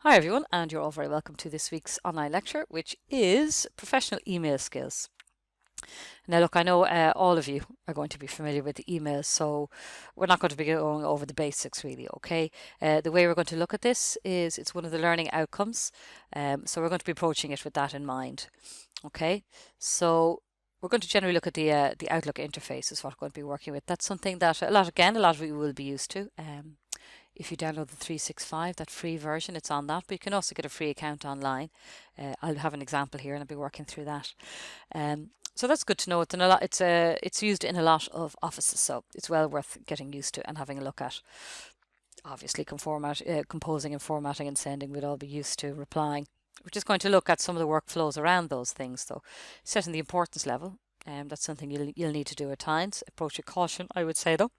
Hi everyone, and you're all very welcome to this week's online lecture, which is professional email skills. Now look, I know all of you are going to be familiar with the emails, so we're not going to be going over the basics really, okay? The way we're going to look at this is it's one of the learning outcomes, so we're going to be approaching it with that in mind, okay? So we're going to generally look at the Outlook interface is what we're going to be working with. That's something that a lot of you will be used to. If you download the 365, that free version, it's on that, but you can also get a free account online. I'll have an example here and I'll be working through that. So that's good to know. It's used in a lot of offices, so it's well worth getting used to and having a look at. Obviously, composing and formatting and sending we'd all be used to. Replying. We're just going to look at some of the workflows around those things, though. Setting the importance level. That's something you'll need to do at times. Approach with caution, I would say, though.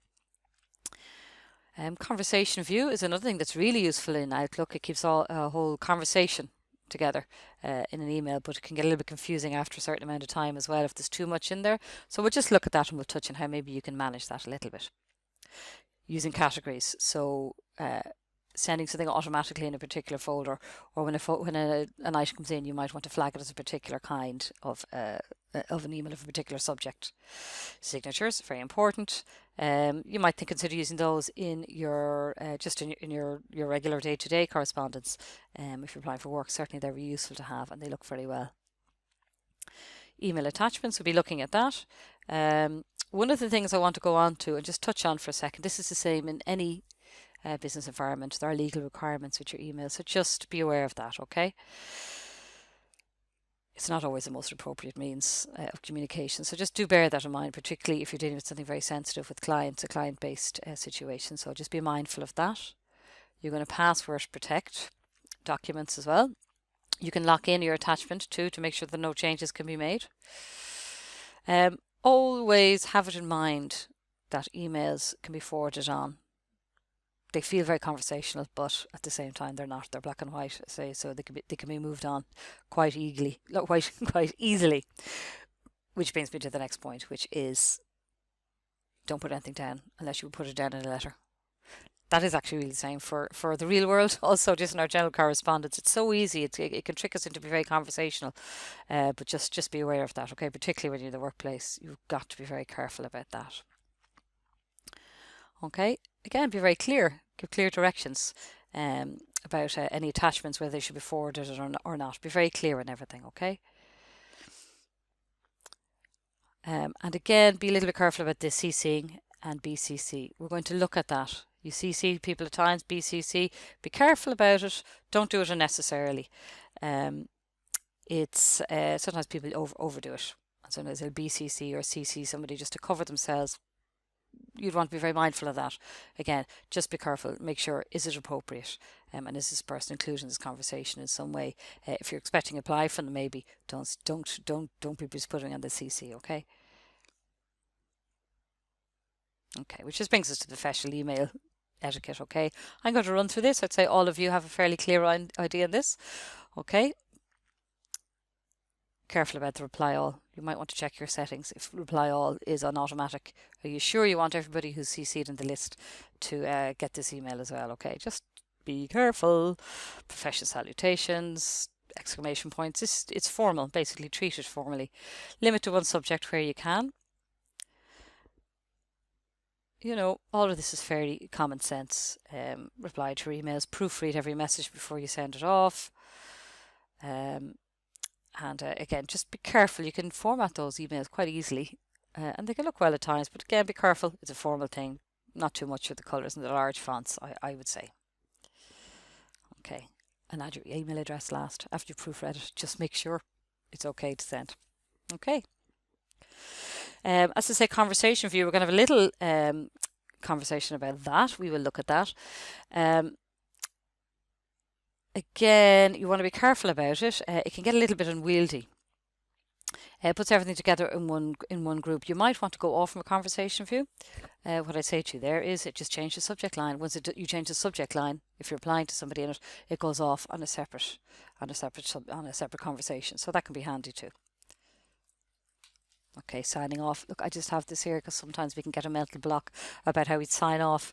Conversation view is another thing that's really useful in Outlook. It keeps a whole conversation together in an email, but it can get a little bit confusing after a certain amount of time as well if there's too much in there. So we'll just look at that and we'll touch on how maybe you can manage that a little bit. Using categories, so sending something automatically in a particular folder, or when an item comes in, you might want to flag it as a particular kind of an email of a particular subject. Signatures, very important. You might consider using those in your in your regular day-to-day correspondence. If you're applying for work, certainly they're really useful to have, and they look very well. Email attachments, we'll be looking at that. One of the things I want to go on to and just touch on for a second, this is the same in any business environment. There are legal requirements with your email, so just be aware of that, okay? It's not always the most appropriate means of communication, so just do bear that in mind, particularly if you're dealing with something very sensitive with clients, a client-based situation, so just be mindful of that. You're going to password protect documents as well. You can lock in your attachment too to make sure that no changes can be made. Always have it in mind that emails can be forwarded on. They feel very conversational, but at the same time they're not. They're black and white, say, so they can be moved on quite easily. Which brings me to the next point, which is don't put anything down unless you put it down in a letter. That is actually really the same for the real world. Also, just in our general correspondence, it's so easy. It can trick us into being very conversational, but just be aware of that, okay? Particularly when you're in the workplace, you've got to be very careful about that. Okay, again, be very clear. Give clear directions about any attachments, whether they should be forwarded or not. Be very clear on everything, okay? And again, be a little bit careful about this CCing and BCC. We're going to look at that. You CC people at times, BCC. Be careful about it. Don't do it unnecessarily. It's sometimes people overdo it. And sometimes they'll BCC or CC somebody just to cover themselves. You'd want to be very mindful of that. Again, just be careful. Make sure, is it appropriate? And is this person included in this conversation in some way? If you're expecting a reply from them, maybe don't be just putting on the CC, okay? Okay, which just brings us to the professional email etiquette, okay? I'm going to run through this. I'd say all of you have a fairly clear idea on this, okay? Careful about the reply all. You might want to check your settings if reply all is on automatic. Are you sure you want everybody who's CC'd in the list to get this email as well? Okay, just be careful. Professional salutations, exclamation points. It's formal, basically treat it formally. Limit to one subject where you can. You know, all of this is fairly common sense. Reply to your emails, proofread every message before you send it off. And again, just be careful. You can format those emails quite easily and they can look well at times, but again, be careful. It's a formal thing. Not too much with the colours and the large fonts, I would say. Okay, and add your email address last. After you've proofread it, just make sure it's okay to send. Okay. As I say, conversation view, we're going to have a little conversation about that. We will look at that. Again, you want to be careful about it. It can get a little bit unwieldy. It puts everything together in one group. You might want to go off from a conversation view. What I say to you there is it just change the subject line. Once you change the subject line, if you're replying to somebody in it, it goes off on a separate conversation. So that can be handy too. Okay, signing off. Look, I just have this here because sometimes we can get a mental block about how we'd sign off.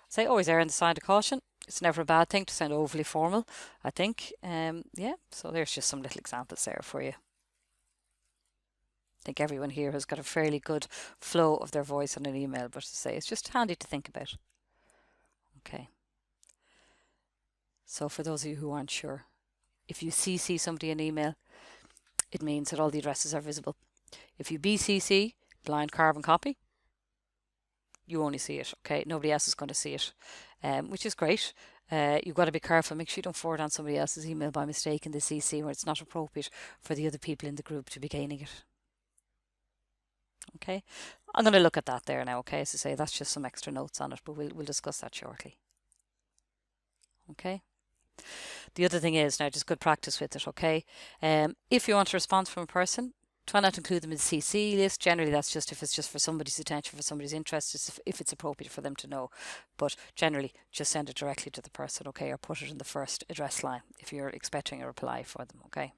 Say always err on the side of caution. It's never a bad thing to sound overly formal, I think. Yeah, so there's just some little examples there for you. I think everyone here has got a fairly good flow of their voice on an email, but to say it's just handy to think about. Okay. So for those of you who aren't sure, if you CC somebody an email, it means that all the addresses are visible. If you BCC, blind carbon copy, you only see it, okay? Nobody else is going to see it, which is great. You've got to be careful. Make sure you don't forward on somebody else's email by mistake in the CC where it's not appropriate for the other people in the group to be gaining it. Okay, I'm going to look at that there now, okay? As I say, that's just some extra notes on it, but we'll discuss that shortly. Okay. The other thing is, now just good practice with it, okay? If you want a response from a person, try not to include them in the CC list. Generally, that's just if it's just for somebody's attention, for somebody's interest, if it's appropriate for them to know. But generally, just send it directly to the person, okay? Or put it in the first address line if you're expecting a reply for them, okay?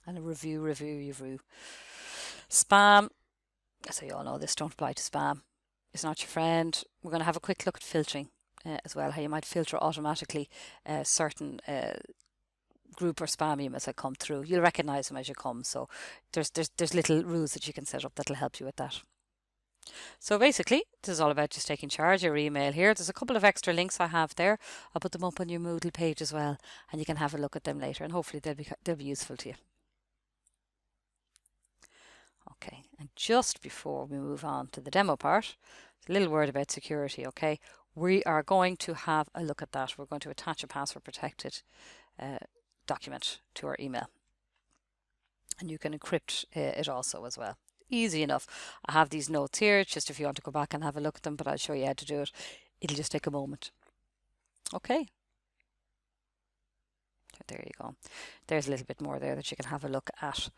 And a review. Spam, so you all know this, don't apply to spam. It's not your friend. We're going to have a quick look at filtering as well, how you might filter automatically certain group or spam emails that come through. You'll recognize them as you come, so there's little rules that you can set up that'll help you with that. So basically, this is all about just taking charge of your email here. There's a couple of extra links I have there. I'll put them up on your Moodle page as well, and you can have a look at them later, and hopefully they'll be useful to you. Okay, and just before we move on to the demo part, a little word about security, okay? We are going to have a look at that. We're going to attach a password protected document to our email. And you can encrypt it also as well. Easy enough. I have these notes here, just if you want to go back and have a look at them, but I'll show you how to do it. It'll just take a moment. Okay. There you go. There's a little bit more there that you can have a look at.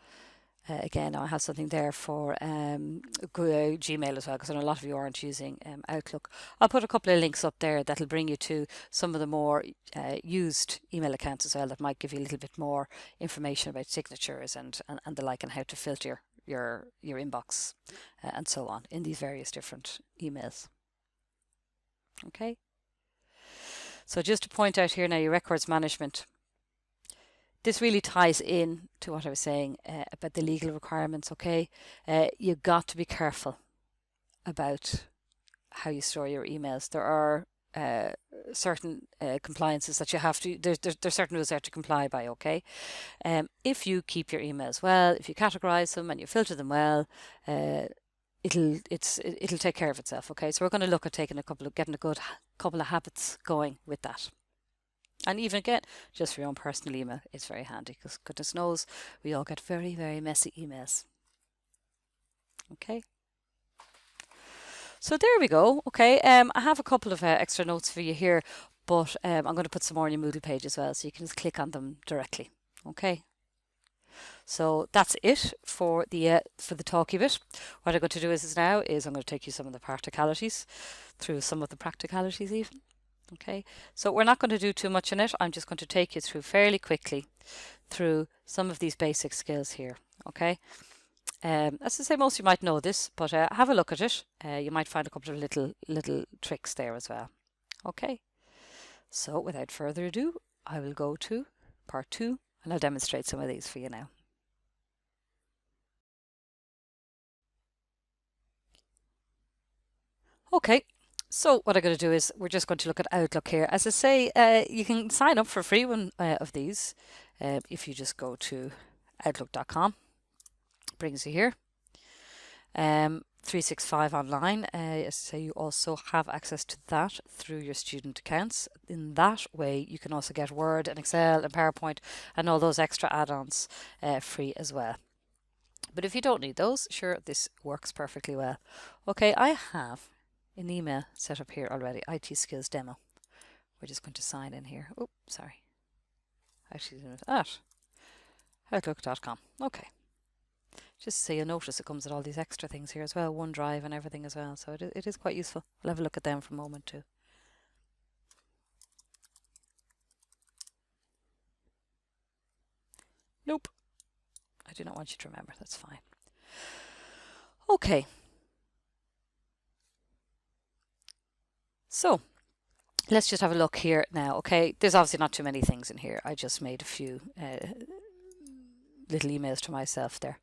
Again, I have something there for Gmail as well, because I know a lot of you aren't using Outlook. I'll put a couple of links up there that'll bring you to some of the more used email accounts as well, that might give you a little bit more information about signatures and the like, and how to filter your inbox and so on in these various different emails. Okay. So just to point out here now, your records management. This really ties in to what I was saying about the legal requirements, okay? You've got to be careful about how you store your emails. There are certain compliances that you have to, there's certain rules there to comply by, okay? If you keep your emails well, if you categorize them and you filter them well, it'll take care of itself, okay? So we're going to look at getting a good couple of habits going with that. And even again, just for your own personal email, it's very handy, because goodness knows we all get very, very messy emails. Okay. So there we go. Okay. I have a couple of extra notes for you here, but I'm going to put some more on your Moodle page as well, so you can just click on them directly. Okay. So that's it for the talky bit. What I'm going to do is I'm going to take you some of the practicalities, through some of the practicalities even. Okay, so we're not going to do too much in it. I'm just going to take you through fairly quickly through some of these basic skills here. Okay, as I say, most of you might know this, but have a look at it. You might find a couple of little tricks there as well. Okay, so without further ado, I will go to part 2 and I'll demonstrate some of these for you now. Okay. So what I'm going to do is we're just going to look at Outlook here. As I say, you can sign up for a free one of these if you just go to outlook.com. Brings you here. 365 online. As I say, you also have access to that through your student accounts. In that way, you can also get Word and Excel and PowerPoint and all those extra add-ons free as well. But if you don't need those, sure, this works perfectly well. Okay, I have an email set up here already, IT Skills Demo. We're just going to sign in here. Oh, sorry. Actually, at outlook.com. Okay. Just so you notice, it comes with all these extra things here as well, OneDrive and everything as well. So it is quite useful. We'll have a look at them for a moment too. Nope. I do not want you to remember. That's fine. Okay. So let's just have a look here now. Okay, there's obviously not too many things in here. I just made a few little emails to myself there.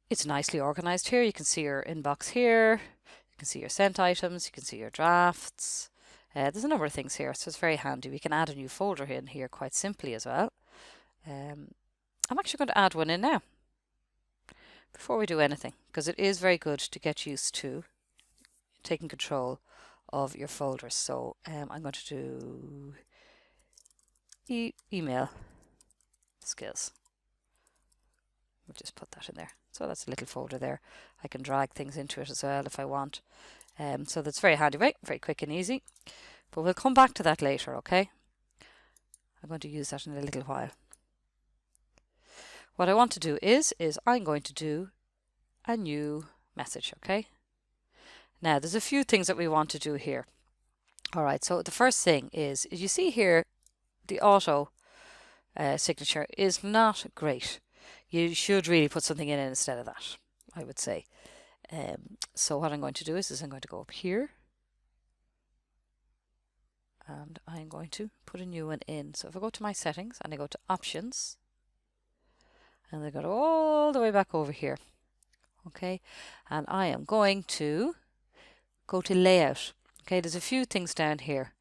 It's nicely organized here. You can see your inbox here. You can see your sent items. You can see your drafts. There's a number of things here, so it's very handy. We can add a new folder in here quite simply as well. I'm actually going to add one in now before we do anything, because it is very good to get used to taking control of your folders. So I'm going to do email skills. We'll just put that in there. So that's a little folder there. I can drag things into it as well if I want. So that's very handy, right? Very quick and easy. But we'll come back to that later, okay? I'm going to use that in a little while. What I want to do is I'm going to do a new message, okay? Now, there's a few things that we want to do here. All right, so the first thing is you see here, the auto signature is not great. You should really put something in it instead of that, I would say. So what I'm going to do is I'm going to go up here and I'm going to put a new one in. So if I go to my settings and I go to options and I go all the way back over here, okay, and I am going to go to layout. Okay, there's a few things down here.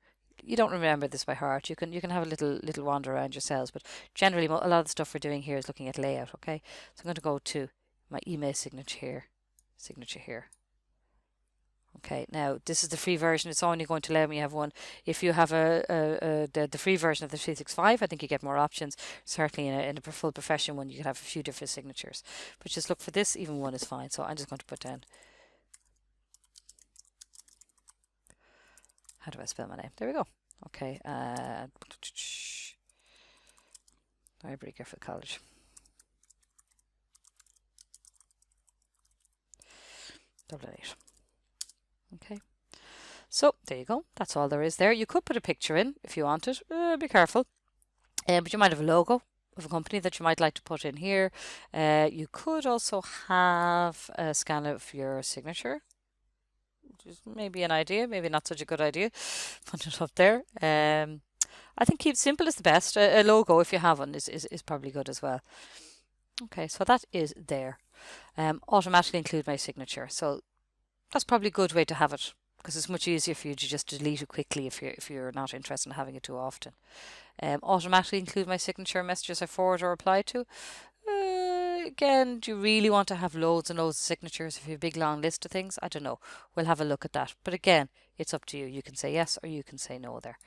You don't remember this by heart. You can have a little wander around yourselves, but generally a lot of the stuff we're doing here is looking at layout. Okay, so I'm going to go to my email signature here. Okay, now this is the free version. It's only going to allow me to have one. If you have the free version of the 365, I think you get more options. Certainly in a full professional one, you can have a few different signatures. But just look for this. Even one is fine. So I'm just going to put down. How do I spell my name? There we go. Okay. Library Griffith College. Dublin 8. Okay. So there you go. That's all there is there. You could put a picture in if you wanted. Be careful. But you might have a logo of a company that you might like to put in here. You could also have a scan of your signature. Just maybe an idea, maybe not such a good idea. Put it up there. I think keep simple is the best. A logo, if you have one, is probably good as well. Okay, so that is there. Automatically include my signature. So that's probably a good way to have it, because it's much easier for you to just delete it quickly if you're not interested in having it too often. Automatically include my signature messages I forward or reply to. Again, do you really want to have loads and loads of signatures if you have a big long list of things? I don't know. We'll have a look at that. But again, it's up to you. You can say yes or you can say no there.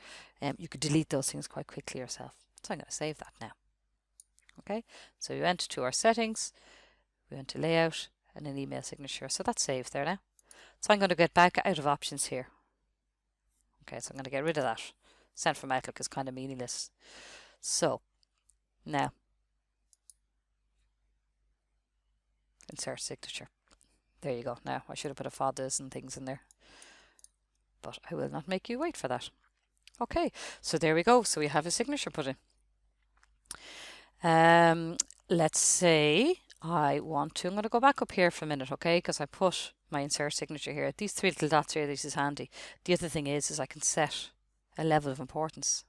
You could delete those things quite quickly yourself. So I'm going to save that now. Okay, so we went to our settings, we went to layout and an email signature. So that's saved there now. So I'm going to get back out of options here. Okay, so I'm going to get rid of that. Sent from Outlook is kind of meaningless. So now insert signature. There you go. Now I should have put a FODs and things in there, but I will not make you wait for that. Okay, so there we go. So we have a signature put in. Let's say I want to. I'm going to go back up here for a minute, okay? Because I put my insert signature here. These three little dots here, this is handy. The other thing is I can set a level of importance.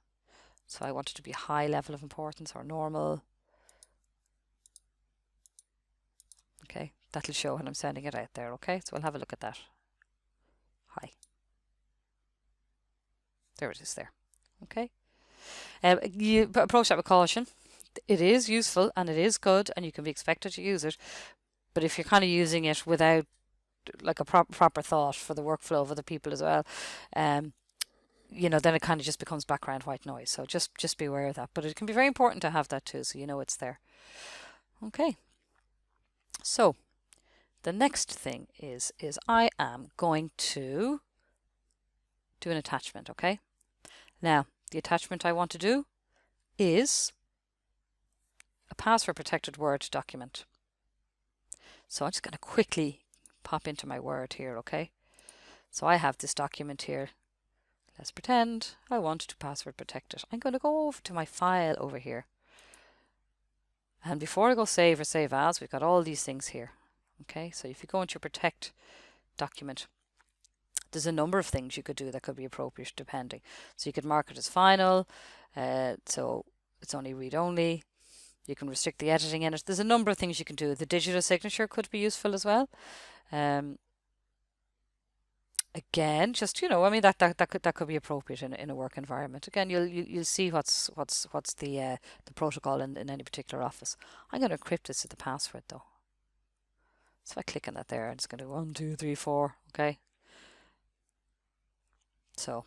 So I want it to be a high level of importance or normal. Okay, that'll show when I'm sending it out there, okay? So we'll have a look at that. High. There it is there. Okay. You approach that with caution. It is useful and it is good and you can be expected to use it. But if you're kind of using it without like a proper thought for the workflow of other people as well, you know, then it kind of just becomes background white noise. So just be aware of that. But it can be very important to have that too, so you know it's there. Okay. So the next thing is I am going to do an attachment, okay? Now, the attachment I want to do is a password protected Word document. So I'm just going to quickly pop into my Word here, okay? So I have this document here. Let's pretend I want to password protect it. I'm going to go over to my file over here. And before I go save or save as, we've got all these things here. Okay, so if you go into your protect document, there's a number of things you could do that could be appropriate depending. So you could mark it as final, so it's only read-only. You can restrict the editing in it. There's a number of things you can do. The digital signature could be useful as well. Again, just I mean that could be appropriate in a work environment. Again, you'll see what's the protocol in any particular office. I'm going to encrypt this to the password though. So if I click on that there, it's going to 1, 2, 3, 4. Okay. So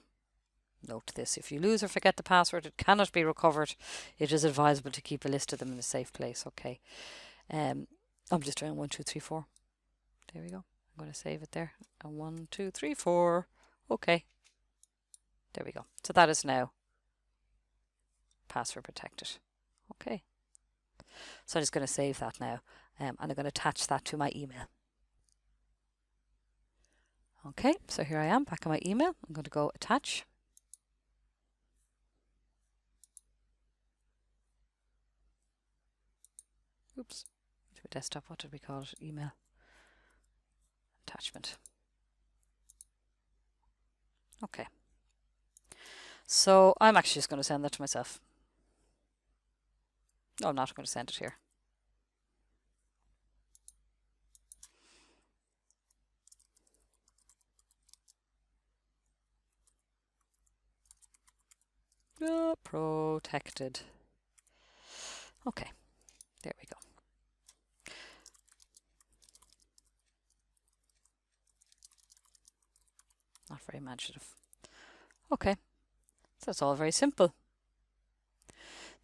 note this: if you lose or forget the password, it cannot be recovered. It is advisable to keep a list of them in a safe place. Okay. I'm just doing 1, 2, 3, 4. There we go. I'm going to save it there. And 1, 2, 3, 4. Okay. There we go. So that is now password protected. Okay. So I'm just going to save that now. And I'm going to attach that to my email. Okay, so here I am back on my email. I'm going to go attach. Oops. To a desktop, what did we call it? Email. Attachment. Okay. So I'm actually just going to send that to myself. No, I'm not going to send it here. Protected. Okay, there we go. Not very imaginative. Okay, so that's all very simple.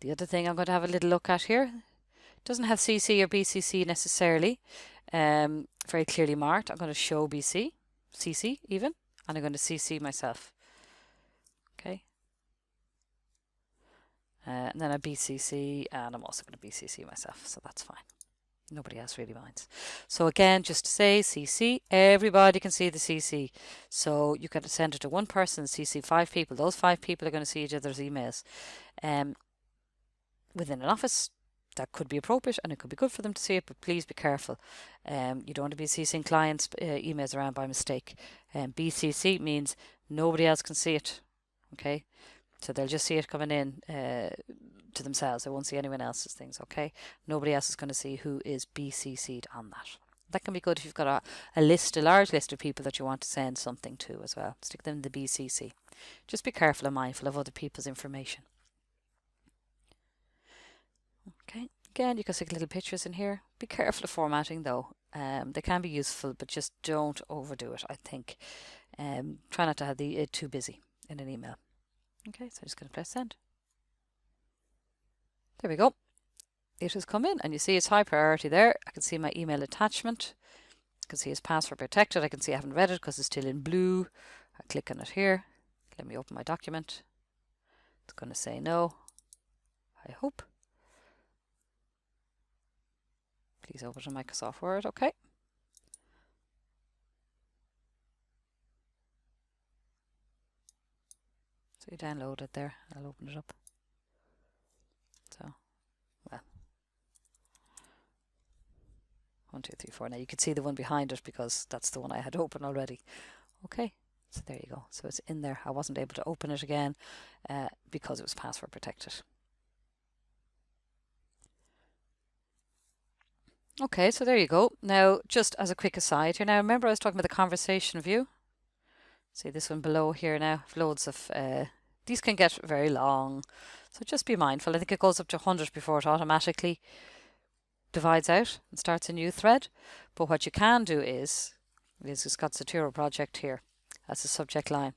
The other thing I'm going to have a little look at here, doesn't have CC or BCC necessarily very clearly marked. I'm going to show CC even, and I'm going to CC myself. Okay. And then a BCC, and I'm also going to BCC myself, so that's fine. Nobody else really minds. So again, just to say CC, everybody can see the CC. So you can send it to one person, CC 5 people. Those 5 people are going to see each other's emails. Within an office, that could be appropriate and it could be good for them to see it, but please be careful. You don't want to be CCing clients' emails around by mistake. BCC means nobody else can see it. Okay, so they'll just see it coming in to themselves. They won't see anyone else's things. Okay, nobody else is going to see who is BCC'd on that. That can be good if you've got a large list of people that you want to send something to as well. Stick them in the BCC. Just be careful and mindful of other people's information. Okay, again, you can stick little pictures in here. Be careful of formatting though. They can be useful, but just don't overdo it, I think. Try not to have it too busy in an email. Okay, so I'm just going to press send. There we go. It has come in and you see it's high priority there. I can see my email attachment. I can see it's password protected. I can see I haven't read it because it's still in blue. I click on it here. Let me open my document. It's going to say no, I hope. Please open to Microsoft Word. Okay. So you download it there. I'll open it up. So, well, 1, 2, 3, 4. Now you can see the one behind it because that's the one I had open already. Okay. So there you go. So it's in there. I wasn't able to open it again because it was password protected. Okay, so there you go. Now, just as a quick aside here, now remember I was talking about the conversation view. See this one below here now, loads of, these can get very long. So just be mindful. I think it goes up to 100 before it automatically divides out and starts a new thread. But what you can do is it's got Zotero project here as a subject line.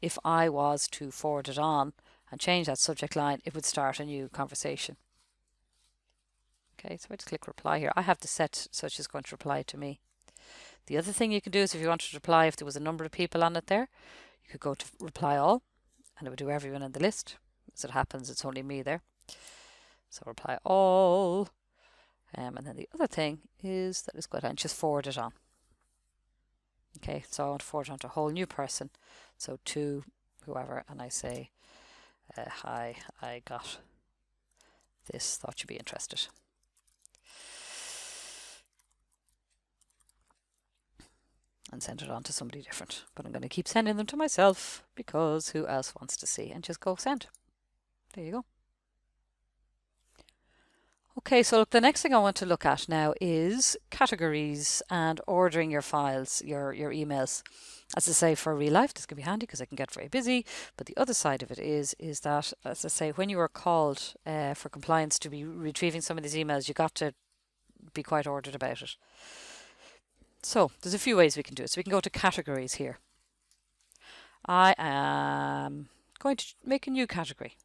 If I was to forward it on and change that subject line, it would start a new conversation. Okay, so I just click reply here. I have the set so she's going to reply to me. The other thing you can do is if you wanted to reply, if there was a number of people on it there, you could go to reply all and it would do everyone in the list. As it happens, it's only me there. So reply all. And then the other thing is that it's go ahead and just forward it on. Okay, so I want to forward it on to a whole new person. So to whoever, and I say, hi, I got this, thought you'd be interested. and send it on to somebody different. But I'm going to keep sending them to myself because who else wants to see? And just go send. There you go. Okay, so look, the next thing I want to look at now is categories and ordering your files, your emails. As I say, for real life, this can be handy because I can get very busy. But the other side of it is that, as I say, when you are called for compliance to be retrieving some of these emails, you got to be quite ordered about it. So there's a few ways we can do it. So we can go to categories here. I am going to make a new category.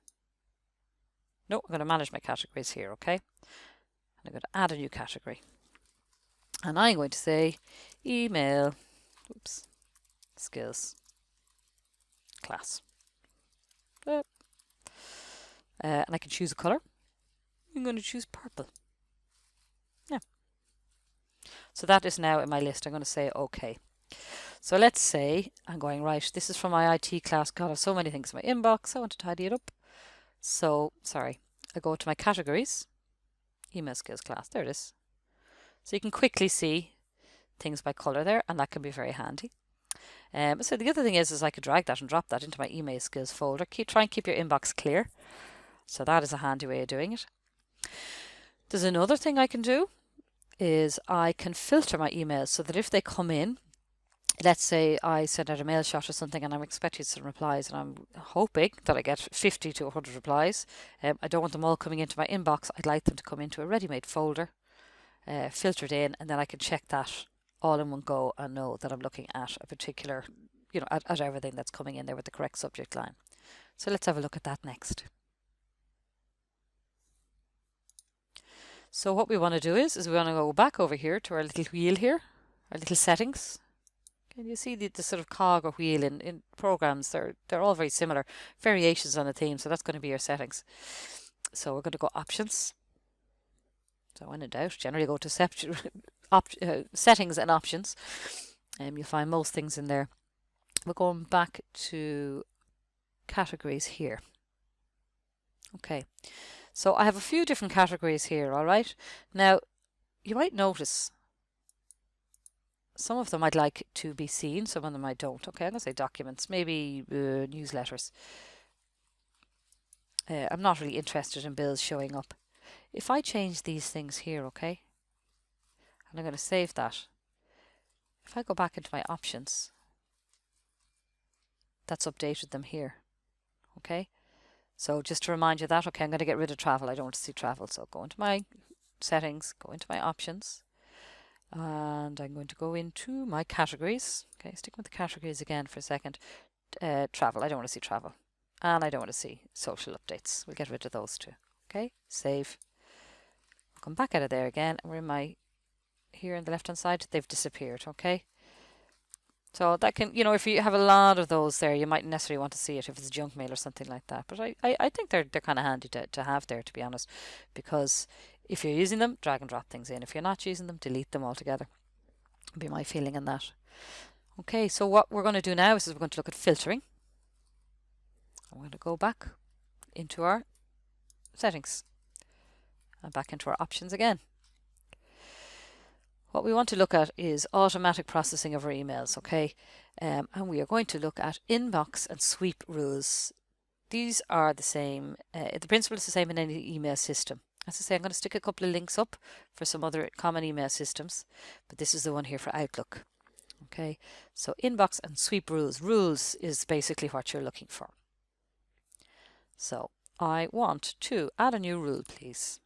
No, I'm going to manage my categories here, okay? And I'm going to add a new category. And I'm going to say email, skills, class. And I can choose a colour. I'm going to choose purple. Yeah. So that is now in my list. I'm going to say OK. So let's say I'm going, right, this is from my IT class. God, I have so many things in my inbox. I want to tidy it up. So, sorry, I go to my categories, email skills class. There it is. So you can quickly see things by colour there, and that can be very handy. So the other thing is I could drag that and drop that into my email skills folder. Try and keep your inbox clear. So that is a handy way of doing it. There's another thing I can do is I can filter my emails so that if they come in, let's say I send out a mail shot or something and I'm expecting some replies and I'm hoping that I get 50 to 100 replies. I don't want them all coming into my inbox. I'd like them to come into a ready-made folder, filtered in, and then I can check that all in one go and know that I'm looking at a particular, at everything that's coming in there with the correct subject line. So let's have a look at that next. So what we want to do is we want to go back over here to our little wheel here, our little settings. Can you see the sort of cog or wheel in programs? They're all very similar, variations on the theme. So that's going to be your settings. So we're going to go options. So when in doubt, generally go to settings and options. You'll find most things in there. We're going back to categories here. Okay. So I have a few different categories here, all right? Now, you might notice some of them I'd like to be seen, some of them I don't. Okay, I'm going to say documents, maybe newsletters. I'm not really interested in bills showing up. If I change these things here, okay, and I'm going to save that. If I go back into my options, that's updated them here, okay? So just to remind you that, okay, I'm going to get rid of travel. I don't want to see travel. So go into my settings, go into my options, and I'm going to go into my categories. Okay, stick with the categories again for a second. Travel, I don't want to see travel. And I don't want to see social updates. We'll get rid of those two. Okay, save. I'll come back out of there again, and we're in my, here on the left hand side, they've disappeared, okay? So that can, if you have a lot of those there, you might necessarily want to see it if it's junk mail or something like that. But I think they're kind of handy to have there, to be honest, because if you're using them, drag and drop things in. If you're not using them, delete them altogether. Would be my feeling on that. Okay, so what we're going to do now is we're going to look at filtering. I'm going to go back into our settings and back into our options again. What we want to look at is automatic processing of our emails, okay? And we are going to look at inbox and sweep rules. These are the same, the principle is the same in any email system. As I say, I'm going to stick a couple of links up for some other common email systems, but this is the one here for Outlook. Okay, so inbox and sweep rules. Rules is basically what you're looking for. So I want to add a new rule, please.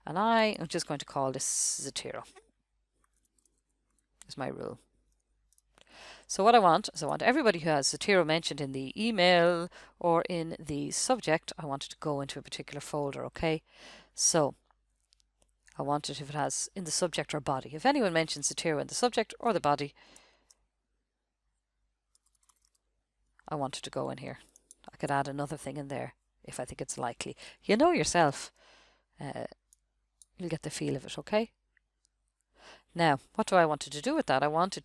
And I am just going to call this Zotero. Is my rule. So what I want is I want everybody who has Zotero mentioned in the email or in the subject, I want it to go into a particular folder, okay? So I want it if it has in the subject or body. If anyone mentions Zotero in the subject or the body, I want it to go in here. I could add another thing in there if I think it's likely. You know yourself. You'll get the feel of it, okay? Now, what do I want to do with that? I want to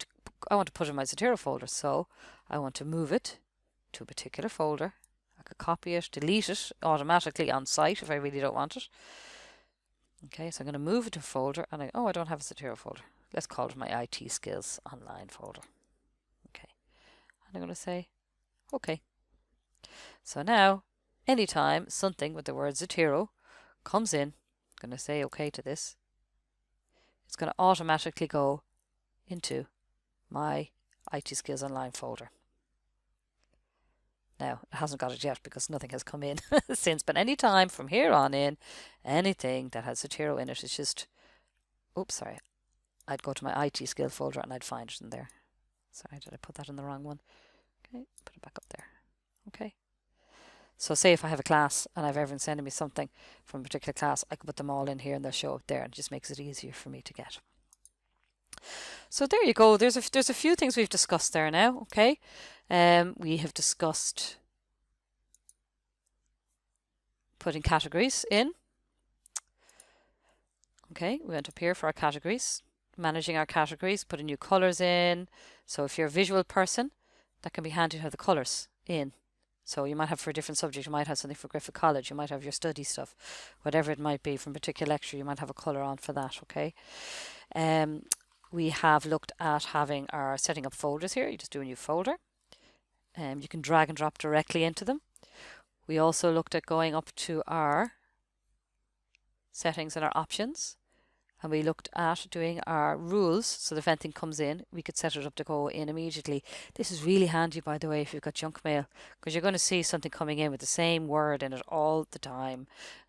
put it in my Zotero folder, so I want to move it to a particular folder. I could copy it, delete it automatically on site if I really don't want it. Okay, so I'm going to move it to a folder, and I don't have a Zotero folder. Let's call it my IT skills online folder. And I'm going to say OK. So now, anytime something with the word Zotero comes in, I'm going to say OK to this. It's going to automatically go into my IT Skills Online folder. Now, it hasn't got it yet because nothing has come in since, but any time from here on in, anything that has Zotero in it is just, oops, sorry, I'd go to my IT skill folder and I'd find it in there. Sorry, did I put that in the wrong one? Okay, put it back up there. Okay. So say if I have a class and I have everyone sending me something from a particular class, I can put them all in here and they'll show up there, and it just makes it easier for me to get. So there you go. There's a few things we've discussed there now. Okay, we have discussed putting categories in. Okay, we went up here for our categories, managing our categories, putting new colors in. So if you're a visual person, that can be handy to have the colors in. So you might have for a different subject, you might have something for Griffith College, you might have your study stuff, whatever it might be from a particular lecture, you might have a colour on for that, okay? We have looked at having our setting up folders here. You just do a new folder. You can drag and drop directly into them. We also looked at going up to our settings and our options, and we looked at doing our rules, so that if anything comes in, we could set it up to go in immediately. This is really handy, by the way, if you've got junk mail, because you're going to see something coming in with the same word in it all the time,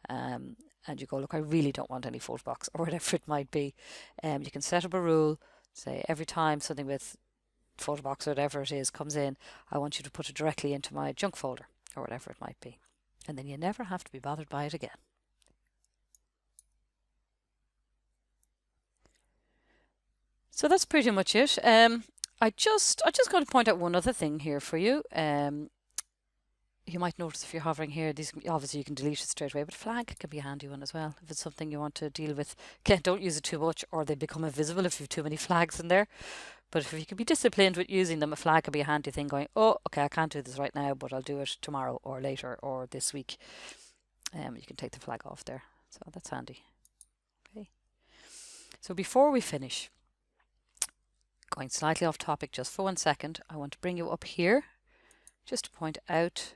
and you go, look, I really don't want any photo box, or whatever it might be. You can set up a rule, say every time something with photo box or whatever it is comes in, I want you to put it directly into my junk folder, or whatever it might be, and then you never have to be bothered by it again. So that's pretty much it. I just going to point out one other thing here for you. You might notice if you're hovering here, these obviously you can delete it straight away, but flag can be a handy one as well if it's something you want to deal with. Again, don't use it too much, or they become invisible if you have too many flags in there. But if you can be disciplined with using them, a flag can be a handy thing. Going, oh, okay, I can't do this right now, but I'll do it tomorrow or later or this week. You can take the flag off there, so that's handy. Okay. So before we finish, going slightly off topic just for 1 second, I want to bring you up here just to point out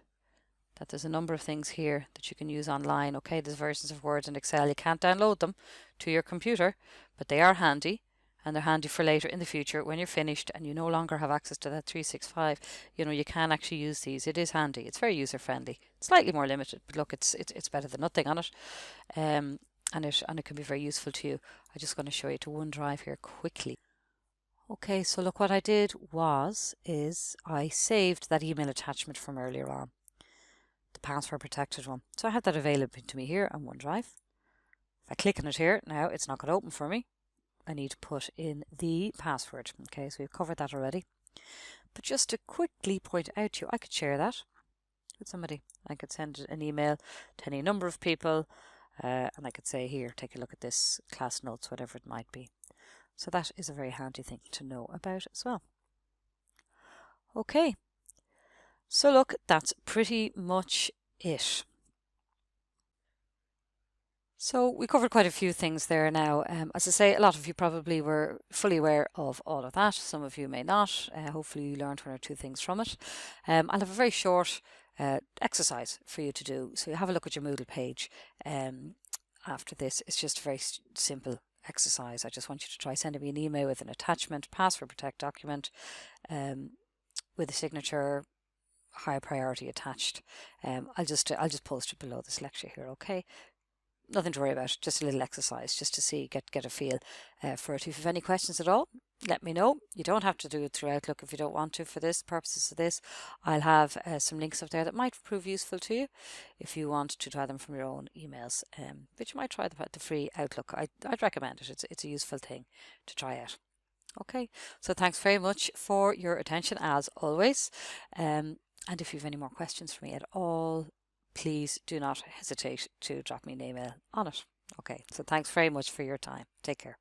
that there's a number of things here that you can use online. Okay, there's versions of Word and Excel. You can't download them to your computer, but they are handy, and they're handy for later in the future when you're finished and you no longer have access to that 365. You know, you can actually use these. It is handy. It's very user friendly. Slightly more limited, but look, it's better than nothing on it. And it can be very useful to you. I'm just going to show you to OneDrive here quickly. Okay, so look, what I did is I saved that email attachment from earlier on, the password protected one. So I have that available to me here on OneDrive. If I click on it here, now it's not going to open for me. I need to put in the password. Okay, so we've covered that already. But just to quickly point out to you, I could share that with somebody. I could send an email to any number of people, and I could say, here, take a look at this, class notes, whatever it might be. So that is a very handy thing to know about as well. Okay, so look, that's pretty much it. So we covered quite a few things there now. As I say, a lot of you probably were fully aware of all of that. Some of you may not. Hopefully you learned 1 or 2 things from it. I'll have a very short exercise for you to do. So you have a look at your Moodle page after this. It's just a very simple exercise. I just want you to try sending me an email with an attachment, password protect document with a signature, high priority attached. I'll just post it below this lecture here, okay? Nothing to worry about, just a little exercise just to see, get a feel for it. If you have any questions at all, let me know. You don't have to do it through Outlook if you don't want to for this purposes of this. I'll have some links up there that might prove useful to you if you want to try them from your own emails. But you might try the free Outlook. I'd recommend it. It's a useful thing to try out. Okay, so thanks very much for your attention as always. And if you have any more questions for me at all, please do not hesitate to drop me an email on it. Okay, so thanks very much for your time. Take care.